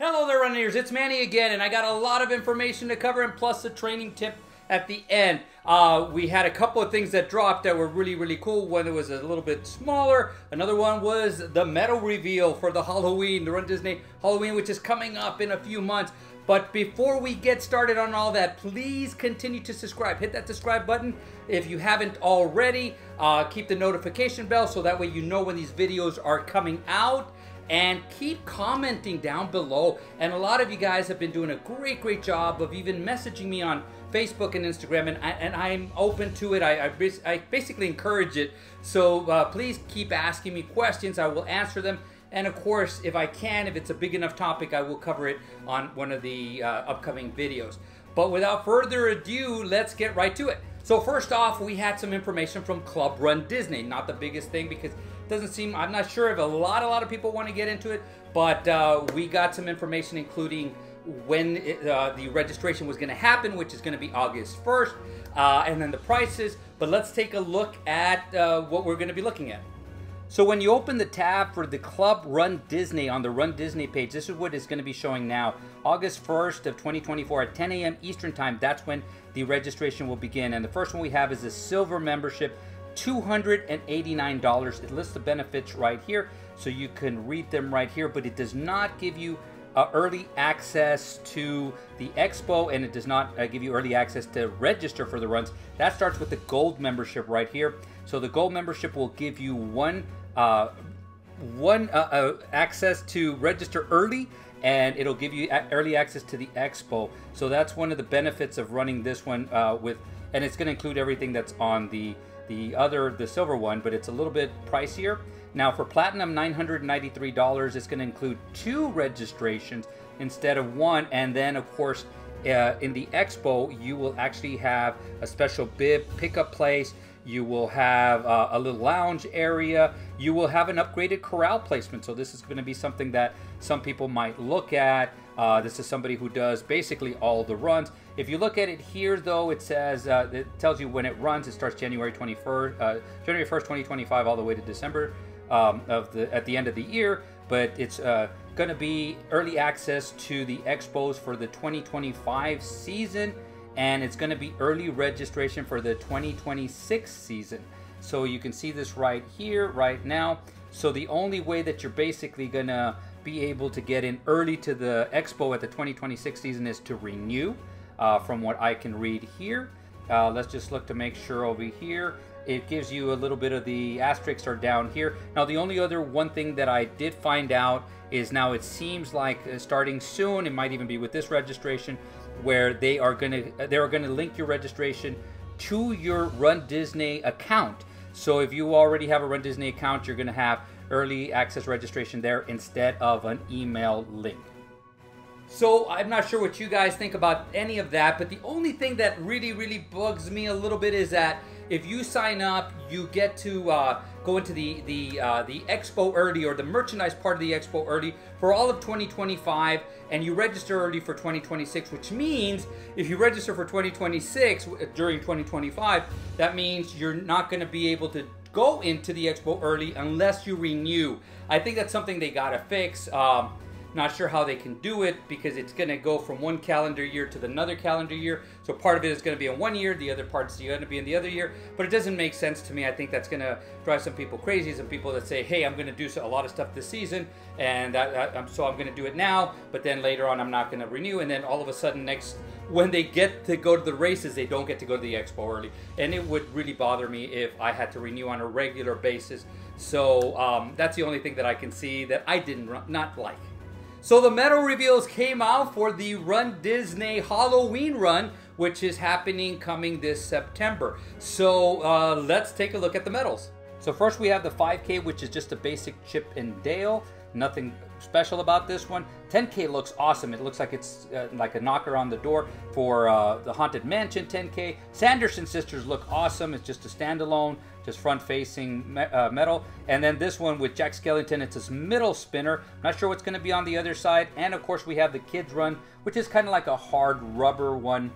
Hello there, runners. It's Manny again, and I got a lot of information to cover, and plus a training tip at the end. We had a couple of things that dropped that were really cool. One that was a little bit smaller. Another one was the medal reveal for the Halloween, the RunDisney Halloween, which is coming up in a few months. But before we get started on all that, please continue to subscribe. Hit that subscribe button if you haven't already. Keep the notification bell so that way you know when these videos are coming out. And keep commenting down below. And a lot of you guys have been doing a great job of even messaging me on Facebook and Instagram, and I'm open to it. I basically encourage it. So please keep asking me questions. I will answer them. And of course, if I can, if it's a big enough topic, I will cover it on one of the upcoming videos. But without further ado, let's get right to it. So first off, we had some information from Club Run Disney. Not the biggest thing because it doesn't seem, I'm not sure if a lot of people want to get into it, but we got some information including when the registration was going to happen, which is going to be August 1st, and then the prices. But let's take a look at what we're going to be looking at. So when you open the tab for the Club Run Disney on the RunDisney page, this is what it's going to be showing now. August 1st of 2024 at 10 a.m. Eastern Time, that's when the registration will begin. And the first one we have is a silver membership, $289. It lists the benefits right here, so you can read them right here, but it does not give you early access to the expo, and it does not give you early access to register for the runs. That starts with the gold membership right here. So the gold membership will give you one access to register early, and it'll give you early access to the expo. So that's one of the benefits of running this one and it's going to include everything that's on the silver one, but it's a little bit pricier. Now for platinum, $993, it's going to include 2 registrations instead of 1, and then of course in the expo you will actually have a special bib pickup place. You will have a little lounge area. You will have an upgraded corral placement. So this is going to be something that some people might look at. This is somebody who does basically all the runs. If you look at it here, though, it says it tells you when it runs. It starts January 1st, 2025, all the way to December at the end of the year. But it's going to be early access to the expos for the 2025 season. And it's going to be early registration for the 2026 season. So you can see this right here, right now. So the only way that you're basically going to be able to get in early to the expo at the 2026 season is to renew, from what I can read here. Let's just look to make sure over here. It gives you a little bit of the asterisks are down here. Now the only other one thing that I did find out is now it seems like starting soon, it might even be with this registration, where they are going to link your registration to your RunDisney account. So if you already have a RunDisney account, you're going to have early access registration there instead of an email link. So I'm not sure what you guys think about any of that, but the only thing that really bugs me a little bit is that if you sign up, you get to go into the expo early, or the merchandise part of the expo early for all of 2025, and you register early for 2026, which means if you register for 2026 during 2025, that means you're not going to be able to go into the expo early unless you renew. I think that's something they got to fix. Not sure how they can do it because it's going to go from one calendar year to another calendar year. So part of it is going to be in one year, the other part's going to be in the other year. But it doesn't make sense to me. I think that's going to drive some people crazy. Some people that say, hey, I'm going to do a lot of stuff this season, and so I'm going to do it now, but then later on I'm not going to renew. And then all of a sudden when they get to go to the races, they don't get to go to the expo early. And it would really bother me if I had to renew on a regular basis. So that's the only thing that I can see that I not like. So the medal reveals came out for the RunDisney Halloween run, which is coming this September. So let's take a look at the medals. So first we have the 5K, which is just a basic Chip and Dale. Nothing special about this one. 10K looks awesome. It looks like it's like a knocker on the door for the Haunted Mansion 10K. Sanderson Sisters look awesome. It's just a standalone, just front-facing medal. And then this one with Jack Skellington, it's this middle spinner. Not sure what's going to be on the other side. And of course we have the Kids Run, which is kind of like a hard rubber one.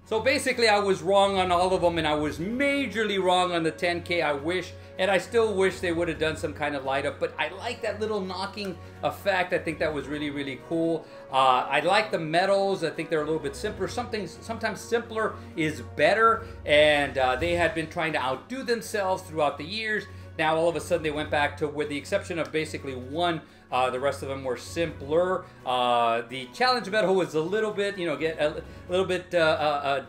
So basically I was wrong on all of them, and I was majorly wrong on the 10K. I wish, and I still wish they would have done some kind of light up, but I like that little knocking effect. I think that was really, really cool. I like the medals. I think they're a little bit simpler. Sometimes simpler is better, and they had been trying to outdo themselves throughout the years. Now all of a sudden they went back to, with the exception of basically one, the rest of them were simpler. The challenge medal was a little bit, you know,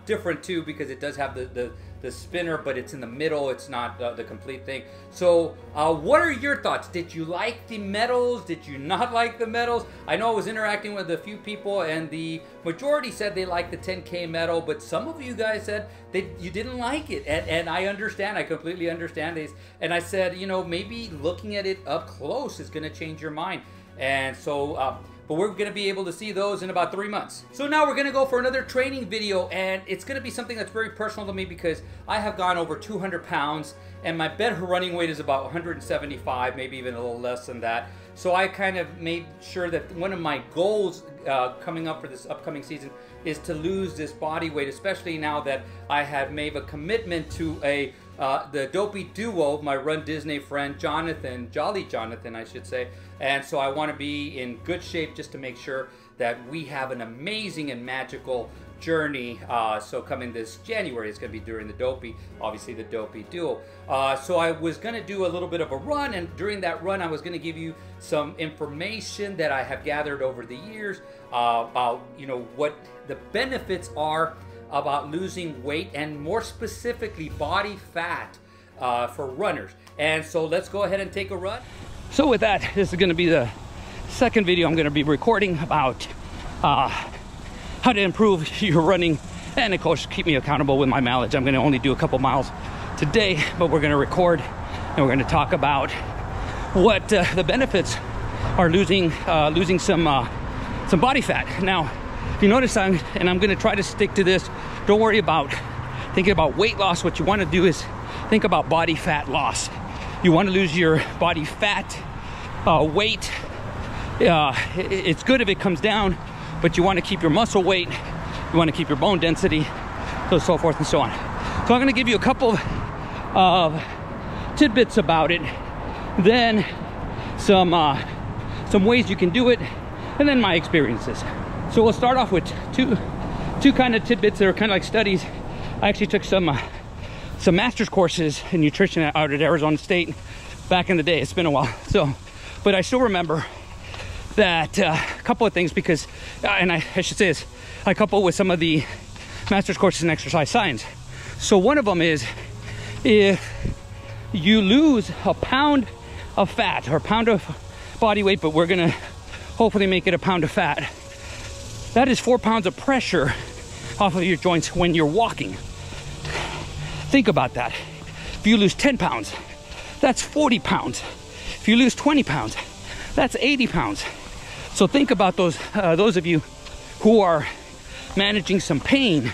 different too, because it does have the spinner, but it's in the middle. It's not the complete thing. So what are your thoughts? Did you like the medals? Did you not like the medals? I know I was interacting with a few people, and the majority said they liked the 10K medal, but some of you guys said that you didn't like it, and I understand. I completely understand this. And I said, you know, maybe looking at it up close is going to change your mind. And so but we're going to be able to see those in about 3 months. So now we're going to go for another training video, and it's going to be something that's very personal to me because I have gone over 200 pounds, and my bed running weight is about 175, maybe even a little less than that. So I kind of made sure that one of my goals coming up for this upcoming season is to lose this body weight, especially now that I have made a commitment to the Dopey Duo, my Run Disney friend Jonathan, Jolly Jonathan I should say. And so I want to be in good shape just to make sure that we have an amazing and magical journey. So coming this January, it's going to be during the Dopey, obviously the Dopey Duo. So I was going to do a little bit of a run, and during that run I was going to give you some information that I have gathered over the years about, you know, what the benefits are about losing weight, and more specifically body fat for runners. And so let's go ahead and take a run. So with that, this is going to be the second video I'm going to be recording about how to improve your running, and of course keep me accountable with my mileage. I'm going to only do a couple miles today, but we're going to record and we're going to talk about what the benefits are losing some body fat. Now, if you notice, I'm going to try to stick to this. Don't worry about thinking about weight loss. What you want to do is think about body fat loss. You want to lose your body fat, weight. It's good if it comes down, but you want to keep your muscle weight. You want to keep your bone density, so forth and so on. So I'm going to give you a couple of tidbits about it, then some ways you can do it, and then my experiences. So we'll start off with two kind of tidbits that are kind of like studies. I actually took some master's courses in nutrition out at Arizona State back in the day. It's been a while, but I still remember that a couple of things, because and I should say this, I couple with some of the master's courses in exercise science. So one of them is, if you lose a pound of fat or a pound of body weight, but we're gonna hopefully make it a pound of fat, that is 4 pounds of pressure off of your joints when you're walking. Think about that. If you lose 10 pounds, that's 40 pounds. If you lose 20 pounds, that's 80 pounds. So think about those of you who are managing some pain,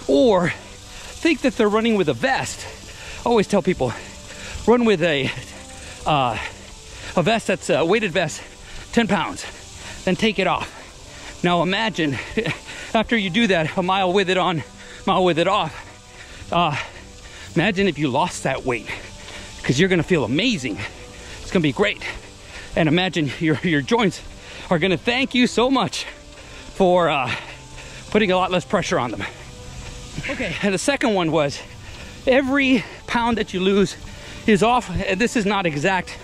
or think that they're running with a vest. I always tell people, run with a vest that's a weighted vest, 10 pounds, then take it off. Now imagine after you do that, a mile with it on, mile with it off, imagine if you lost that weight, because you're gonna feel amazing. It's gonna be great. And imagine your joints are gonna thank you so much for putting a lot less pressure on them. Okay, and the second one was, every pound that you lose is off, this is not exact,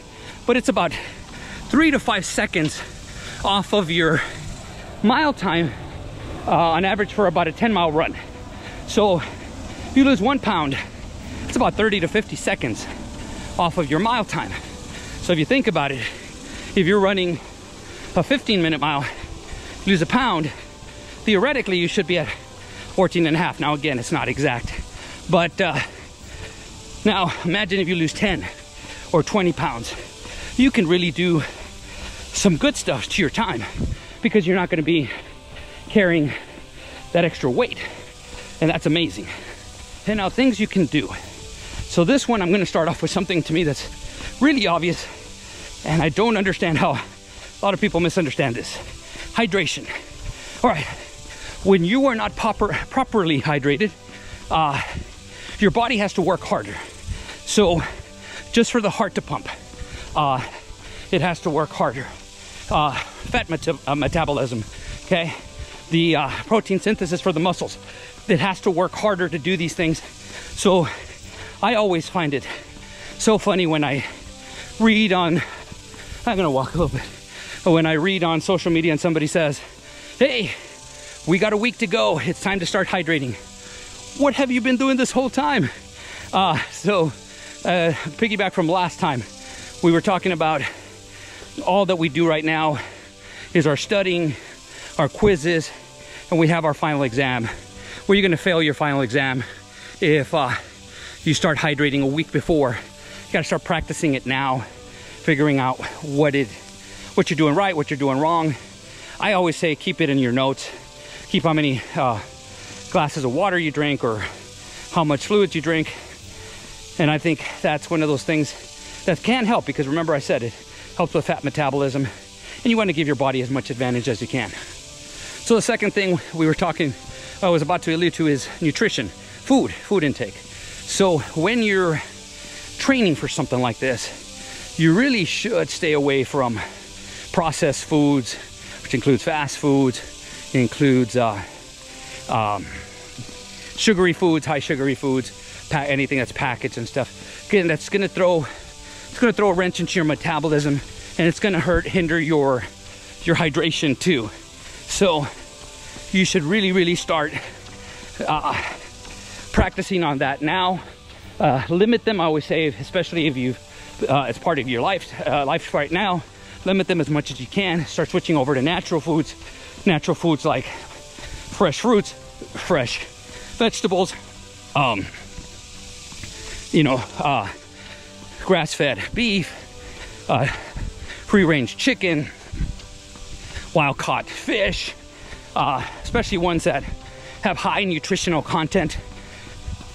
but it's about 3 to 5 seconds off of your mile time on average for about a 10-mile run. So if you lose 1 pound, it's about 30 to 50 seconds off of your mile time. So if you think about it, if you're running a 15-minute mile, you lose a pound, theoretically you should be at 14 and a half. Now again, it's not exact, but now imagine if you lose 10 or 20 pounds. You can really do some good stuff to your time, because you're not going to be carrying that extra weight, and that's amazing. And now things you can do. So this one, I'm going to start off with something to me that's really obvious, and I don't understand how a lot of people misunderstand this. Hydration. All right, when you are not properly hydrated, your body has to work harder. So just for the heart to pump, it has to work harder. Fat metabolism, okay? The protein synthesis for the muscles, it has to work harder to do these things. So I always find it so funny when I read on, I'm gonna walk a little bit, but when I read on social media and somebody says, hey, we got a week to go, it's time to start hydrating. What have you been doing this whole time? Piggyback from last time, we were talking about all that we do right now is our studying, our quizzes, and we have our final exam. Where you're gonna fail your final exam if you start hydrating a week before. You gotta start practicing it now, figuring out what you're doing right, what you're doing wrong. I always say keep it in your notes. Keep how many glasses of water you drink or how much fluids you drink. And I think that's one of those things that can help, because remember I said it helps with fat metabolism, and you want to give your body as much advantage as you can. So the second thing I was about to allude to is nutrition, food intake. So when you're training for something like this, you really should stay away from processed foods, which includes fast foods, includes sugary foods, high sugary foods, anything that's packaged and stuff. Again, that's gonna throw a wrench into your metabolism, and it's gonna hinder your hydration too. So you should really start practicing on that now. Limit them, I always say, especially if you've it's part of your life right now. Limit them as much as you can. Start switching over to natural foods like fresh fruits, fresh vegetables, grass-fed beef, free-range chicken, wild-caught fish, especially ones that have high nutritional content,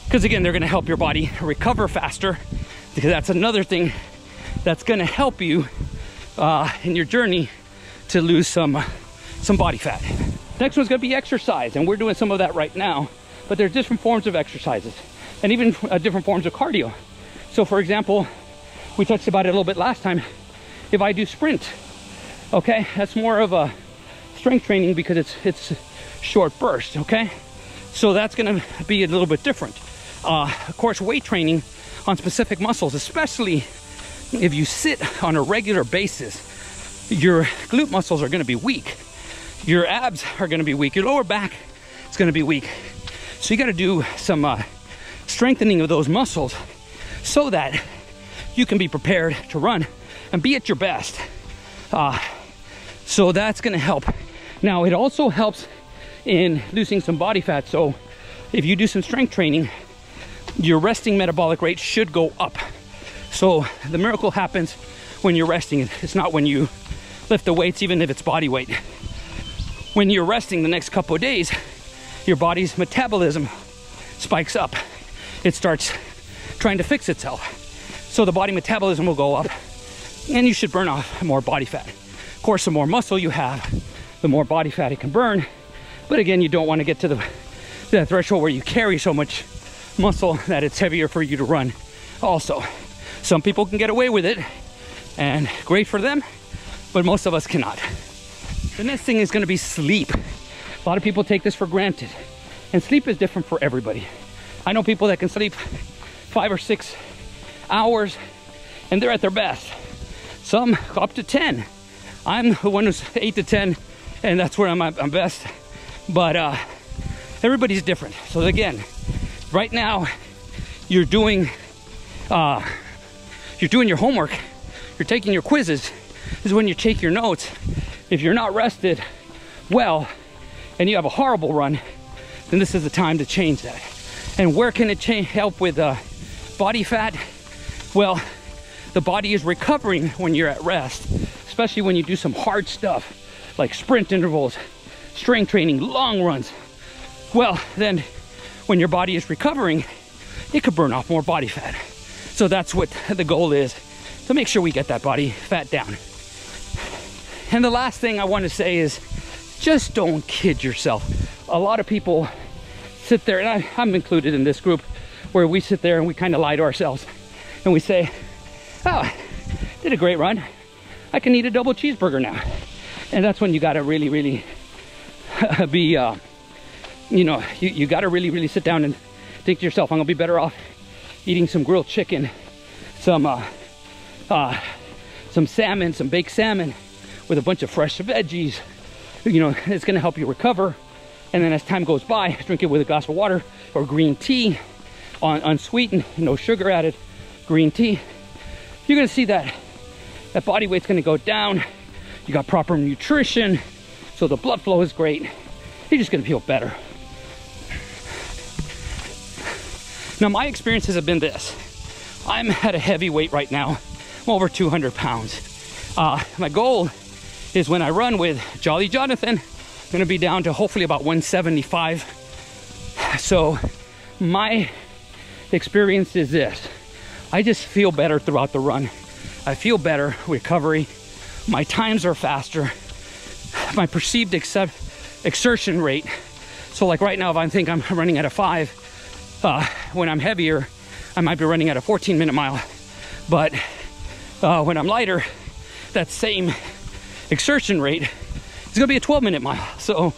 because again, they're going to help your body recover faster, because that's another thing that's going to help you in your journey to lose some body fat. Next one's going to be exercise, and we're doing some of that right now, but there's different forms of exercises and even different forms of cardio. So for example, we touched about it a little bit last time. If I do sprint, okay, that's more of a strength training because it's short bursts, okay? So that's gonna be a little bit different. Of course, weight training on specific muscles, especially if you sit on a regular basis, your glute muscles are gonna be weak. Your abs are gonna be weak. Your lower back is gonna be weak. So you gotta do some strengthening of those muscles so that you can be prepared to run and be at your best. So that's gonna help. Now, it also helps in losing some body fat. So if you do some strength training, your resting metabolic rate should go up. So the miracle happens when you're resting. It's not when you lift the weights, even if it's body weight. When you're resting the next couple of days, your body's metabolism spikes up. It starts trying to fix itself. So the body metabolism will go up, and you should burn off more body fat. Of course, the more muscle you have, the more body fat it can burn. But again, you don't want to get to that threshold where you carry so much muscle that it's heavier for you to run. Also, some people can get away with it, and great for them, but most of us cannot. The next thing is going to be sleep. A lot of people take this for granted, and sleep is different for everybody. I know people that can sleep 5 or 6 hours and they're at their best. Some go up to 10. I'm the one who's 8 to 10, and that's where I'm best. But everybody's different. So again, right now you're doing your homework, you're taking your quizzes. This is when you take your notes. If you're not rested well and you have a horrible run, then this is the time to change that. And where can it help with body fat? Well, the body is recovering when you're at rest, especially when you do some hard stuff like sprint intervals, strength training, long runs. Well, then when your body is recovering, it could burn off more body fat. So that's what the goal is, to make sure we get that body fat down. And the last thing I want to say is just don't kid yourself. A lot of people sit there, and I'm included in this group, where we sit there and we kind of lie to ourselves and we say, oh, did a great run, I can eat a double cheeseburger now. And that's when you got to really be you know, you got to really sit down and think to yourself, I'm gonna be better off eating some grilled chicken, some salmon, some baked salmon with a bunch of fresh veggies. You know, it's gonna help you recover. And then as time goes by, drink it with a glass of water or green tea, unsweetened, no sugar added, green tea. You're gonna see that body weight's gonna go down. You got proper nutrition, so the blood flow is great. You're just gonna feel better. Now, my experiences have been this. I'm at a heavy weight right now. I'm over 200 pounds. My goal is, when I run with Jolly Jonathan, I'm gonna be down to hopefully about 175. So my experience is this. I just feel better throughout the run. I feel better, recovery. My times are faster. My perceived exertion rate. So like right now, if I think I'm running at a 5, when I'm heavier, I might be running at a 14-minute mile. But when I'm lighter, that same exertion rate is gonna be a 12-minute mile. So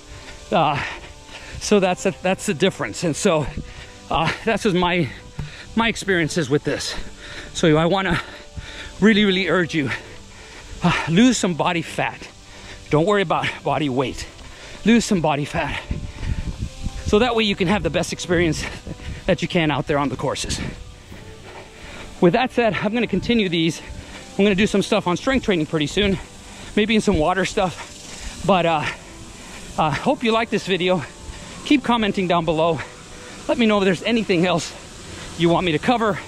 that's the difference. And so that's just my experiences with this. So I wanna really urge you, lose some body fat. Don't worry about body weight. Lose some body fat. So that way you can have the best experience that you can out there on the courses. With that said, I'm gonna continue these. I'm gonna do some stuff on strength training pretty soon, maybe in some water stuff. But hope you like this video. Keep commenting down below. Let me know if there's anything else you want me to cover.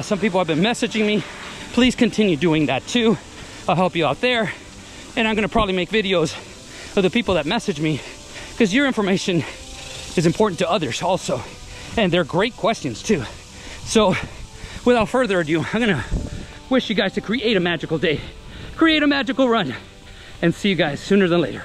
Some people have been messaging me. Please continue doing that too. I'll help you out there. And I'm gonna probably make videos of the people that message me, because your information is important to others also. And they're great questions too. So without further ado, I'm gonna wish you guys to create a magical day, create a magical run, and see you guys sooner than later.